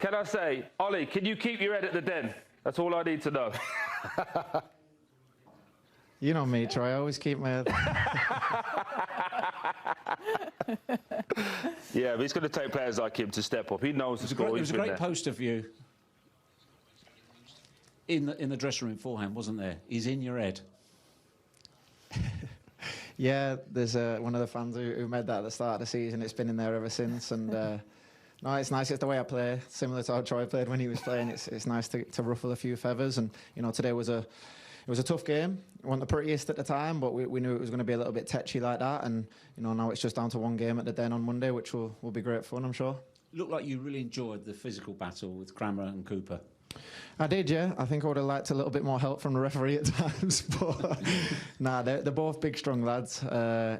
Can I say, Oli, can you keep your head at the Den? That's all I need to know. You know me, Troy. I always keep my head. Yeah, but it's going to take players like him to step up. He knows the score. There was a great poster for you in the dressing room beforehand, wasn't there? He's in your head. Yeah, there's one of the fans who made that at the start of the season. It's been in there ever since, and no, it's nice. It's the way I play, similar to how Troy played when he was playing. It's nice to ruffle a few feathers, and you know, today was a tough game. It wasn't the prettiest at the time, but we knew it was going to be a little bit tetchy like that, and you know, now it's just down to one game at the Den on Monday, which will be great fun, I'm sure. Looked like you really enjoyed the physical battle with Crammer and Cooper. I did, yeah. I think I would have liked a little bit more help from the referee at times, but nah, they're both big, strong lads.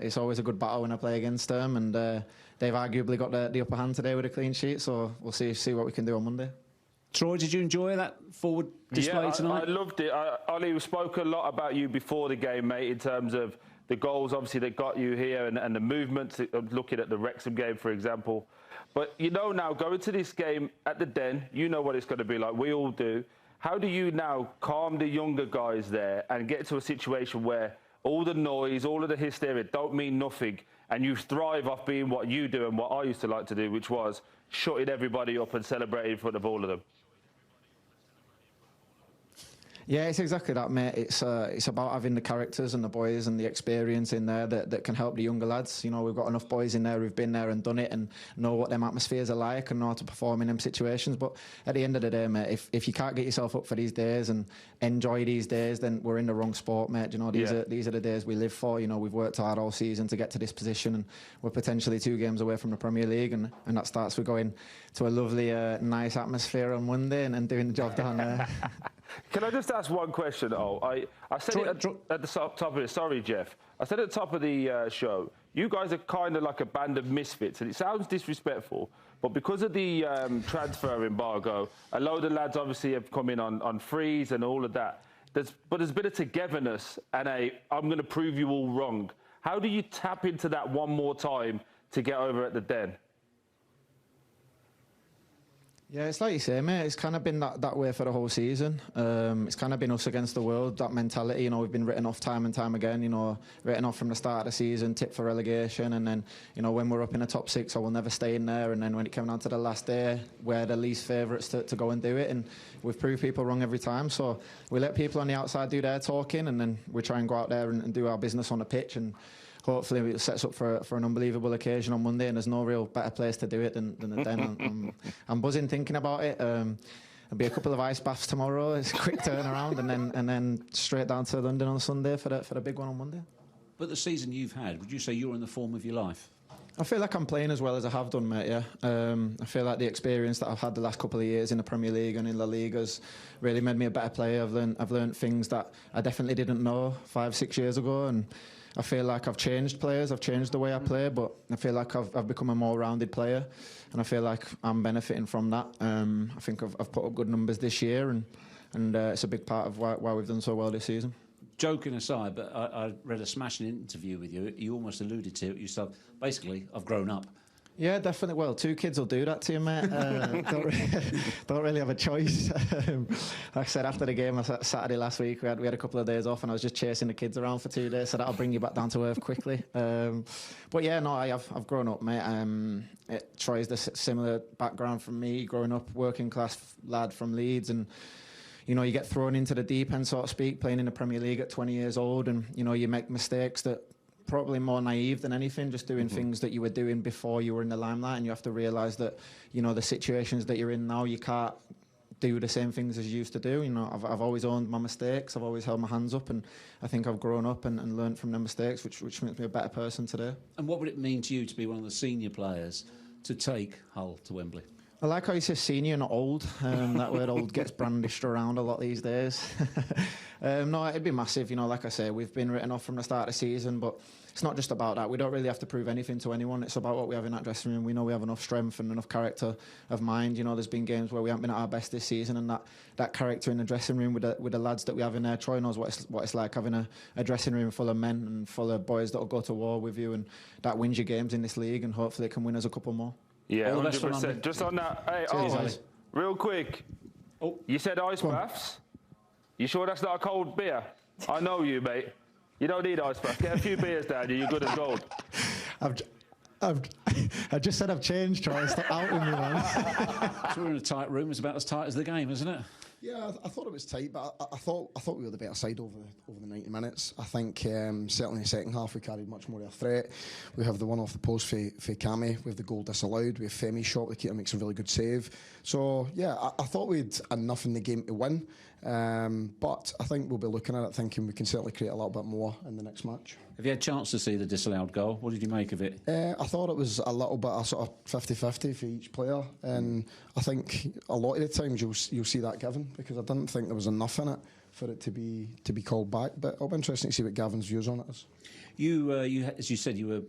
It's always a good battle when I play against them, and they've arguably got the upper hand today with a clean sheet, so we'll see what we can do on Monday. Troy, did you enjoy that forward display tonight? I loved it. Oli spoke a lot about you before the game, mate, in terms of the goals, obviously, that got you here and the movement, looking at the Wrexham game, for example. But you know now, going to this game at the Den, you know what it's going to be like. We all do. How do you now calm the younger guys there and get to a situation where all the noise, all of the hysteria don't mean nothing, and you thrive off being what you do and what I used to like to do, which was shutting everybody up and celebrating in front of all of them? Yeah, it's exactly that, mate. It's about having the characters and the boys and the experience in there that can help the younger lads. You know, we've got enough boys in there who've been there and done it and know what them atmospheres are like and know how to perform in them situations. But at the end of the day, mate, if you can't get yourself up for these days and enjoy these days, then we're in the wrong sport, mate. You know, these are the days we live for. You know, we've worked hard all season to get to this position, and we're potentially 2 games away from the Premier League, and that starts with going to a lovely, nice atmosphere on Monday and doing the job down there. Can I just ask one question? I said it at the top of it. Sorry, Jeff. I said at the top of the show, you guys are kind of like a band of misfits, and it sounds disrespectful, but because of the transfer embargo, a load of lads obviously have come in on freeze and all of that. But there's been a togetherness and I'm going to prove you all wrong. How do you tap into that one more time to get over at the Den? Yeah, it's like you say, mate. It's kind of been that way for the whole season. It's kind of been us against the world, that mentality. You know, we've been written off time and time again, you know, written off from the start of the season, tipped for relegation. And then, you know, when we're up in the top 6, I will never stay in there. And then when it came down to the last day, we're the least favourites to go and do it. And we've proved people wrong every time. So we let people on the outside do their talking, and then we try and go out there and do our business on the pitch. And hopefully it sets up for an unbelievable occasion on Monday, and there's no real better place to do it than the Den. I'm buzzing thinking about it. There'll be a couple of ice baths tomorrow. It's a quick turnaround, and then straight down to London on Sunday for the big one on Monday. But the season you've had, would you say you're in the form of your life? I feel like I'm playing as well as I have done, mate, yeah. I feel like the experience that I've had the last couple of years in the Premier League and in La Liga has really made me a better player. I've learned things that I definitely didn't know 5-6 years ago, and I feel like I've changed players, I've changed the way I play, but I feel like I've become a more rounded player, and I feel like I'm benefiting from that. I think I've put up good numbers this year, and it's a big part of why we've done so well this season. Joking aside, but I read a smashing interview with you. You almost alluded to it yourself. Basically, I've grown up. Yeah, definitely. Well, 2 kids will do that to you, mate. Don't really have a choice. Like I said, after the game Saturday last week, we had a couple of days off, and I was just chasing the kids around for 2 days, so that'll bring you back down to earth quickly. But yeah, no, I've grown up, mate. Troy's the similar background from me, growing up working class lad from Leeds, and you know, you get thrown into the deep end, so to speak, playing in the Premier League at 20 years old, and you know, you make mistakes that probably more naive than anything, just doing things that you were doing before you were in the limelight, and you have to realise that, you know, the situations that you're in now, you can't do the same things as you used to do. You know, I've always owned my mistakes, I've always held my hands up, and I think I've grown up and learned from them mistakes, which makes me a better person today. And what would it mean to you to be one of the senior players to take Hull to Wembley? I like how you say senior, not old. That word old gets brandished around a lot these days. No, it'd be massive. You know, like I say, we've been written off from the start of the season, but it's not just about that. We don't really have to prove anything to anyone. It's about what we have in that dressing room. We know we have enough strength and enough character of mind. You know, there's been games where we haven't been at our best this season, and that character in the dressing room with the lads that we have in there. Troy knows what it's like having a dressing room full of men and full of boys that will go to war with you, and that wins you games in this league, and hopefully it can win us a couple more. Yeah, 100%. Just on that, hey, Real quick. Oh, you said ice baths. You sure that's not a cold beer? I know you, mate. You don't need ice baths. Get a few beers down you. You're good as gold. I just said I've changed, Troy. Stop out with me, man. So we're in a tight room. It's about as tight as the game, isn't it? Yeah, I thought it was tight, but I thought we were the better side over the 90 minutes. I think certainly in the second half we carried much more of a threat. We have the one off the post for Kami, we have the goal disallowed, we have Femi's shot, the keeper makes a really good save. So yeah, I thought we had enough in the game to win, but I think we'll be looking at it thinking we can certainly create a little bit more in the next match. Have you had a chance to see the disallowed goal? What did you make of it? I thought it was a little bit of sort of 50-50 for each player, and I think a lot of the times you'll see that given, because I didn't think there was enough in it for it to be called back. But it'll be interesting to see what Gavin's views on it is. You as you said, you were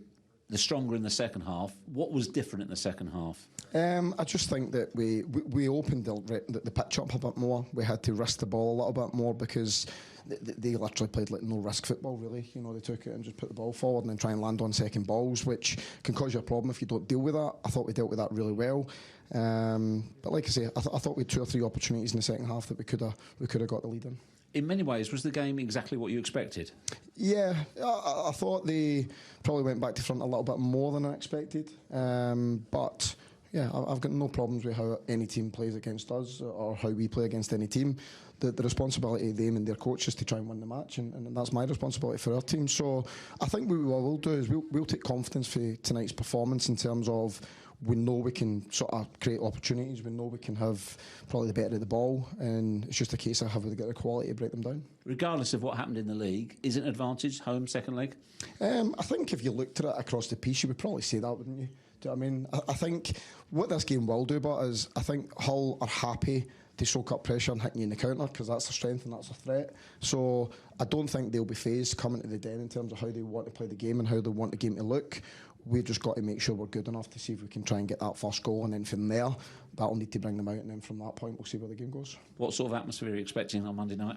the stronger in the second half. What was different in the second half? I just think that we opened the pitch up a bit more. We had to risk the ball a little bit more, because they literally played like no risk football, really. You know, they took it and just put the ball forward and then try and land on second balls, which can cause you a problem if you don't deal with that. I thought we dealt with that really well. But like I say, I thought we had 2 or 3 opportunities in the second half that we could have got the lead in. In many ways, was the game exactly what you expected? Yeah, I thought they probably went back to front a little bit more than I expected. But yeah, I've got no problems with how any team plays against us or how we play against any team. The responsibility of them and their coaches to try and win the match, and that's my responsibility for our team. So I think what we'll do is we'll take confidence for tonight's performance in terms of we know we can sort of create opportunities, we know we can have probably the better of the ball, and it's just a case of having to get the quality to break them down. Regardless of what happened in the league, is it an advantage, home, second leg? I think if you looked at it across the piece, you would probably say that, wouldn't you? Do you know what I mean? I think what this game will do, but is I think Hull are happy to soak up pressure and hitting you in the counter, because that's their strength and that's their threat. So I don't think they'll be phased coming to the Den in terms of how they want to play the game and how they want the game to look. We've just got to make sure we're good enough to see if we can try and get that first goal, and then from there that'll need to bring them out, and then from that point we'll see where the game goes. What sort of atmosphere are you expecting on Monday night?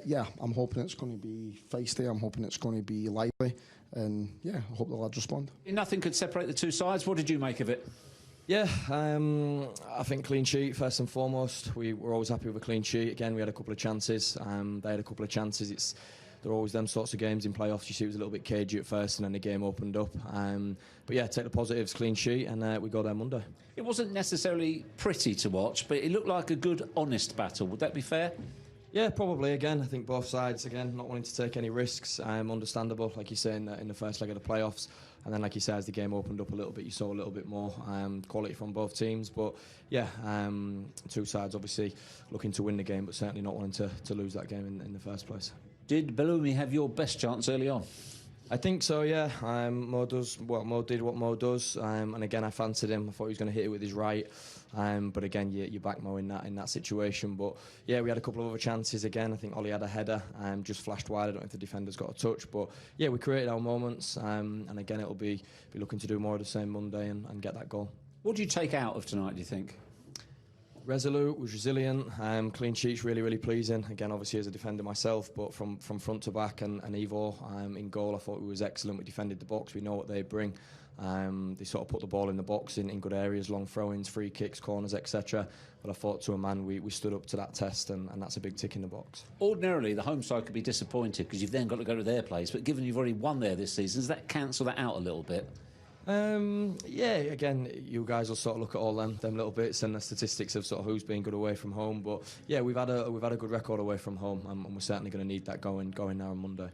Yeah, I'm hoping it's going to be feisty, I'm hoping it's going to be lively, and yeah, I hope the lads respond. Nothing could separate the two sides. What did you make of it? Yeah, I think clean sheet first and foremost. We were always happy with a clean sheet. Again, we had a couple of chances. They had a couple of chances. They're always them sorts of games in playoffs. You see, it was a little bit cagey at first, and then the game opened up. But yeah, take the positives, clean sheet, and we go there Monday. It wasn't necessarily pretty to watch, but it looked like a good, honest battle. Would that be fair? Yeah, probably. Again, I think both sides, again, not wanting to take any risks. Understandable, like you say, in the first leg of the playoffs. And then, like you say, as the game opened up a little bit, you saw a little bit more quality from both teams. But yeah, two sides obviously looking to win the game, but certainly not wanting to lose that game in the first place. Did Bellumi have your best chance early on? I think so, yeah. Mo did what Mo does, and again, I fancied him. I thought he was going to hit it with his right, but again, you back Mo in that situation. But yeah, we had a couple of other chances again. I think Oli had a header, just flashed wide. I don't know if the defender's got a touch, but yeah, we created our moments, and again, it'll be looking to do more of the same Monday and get that goal. What do you take out of tonight, do you think? Resolute, was resilient, clean sheets really, really pleasing. Again, obviously as a defender myself, but from front to back and Evo in goal, I thought we was excellent. We defended the box, we know what they bring. They sort of put the ball in the box in good areas, long throw-ins, free kicks, corners, etc. But I thought to a man we stood up to that test, and that's a big tick in the box. Ordinarily, the home side could be disappointed because you've then got to go to their place, but given you've already won there this season, does that cancel that out a little bit? Yeah, again, you guys will sort of look at all them little bits and the statistics of sort of who's been good away from home. But yeah, we've had a good record away from home, and we're certainly going to need that going now on Monday.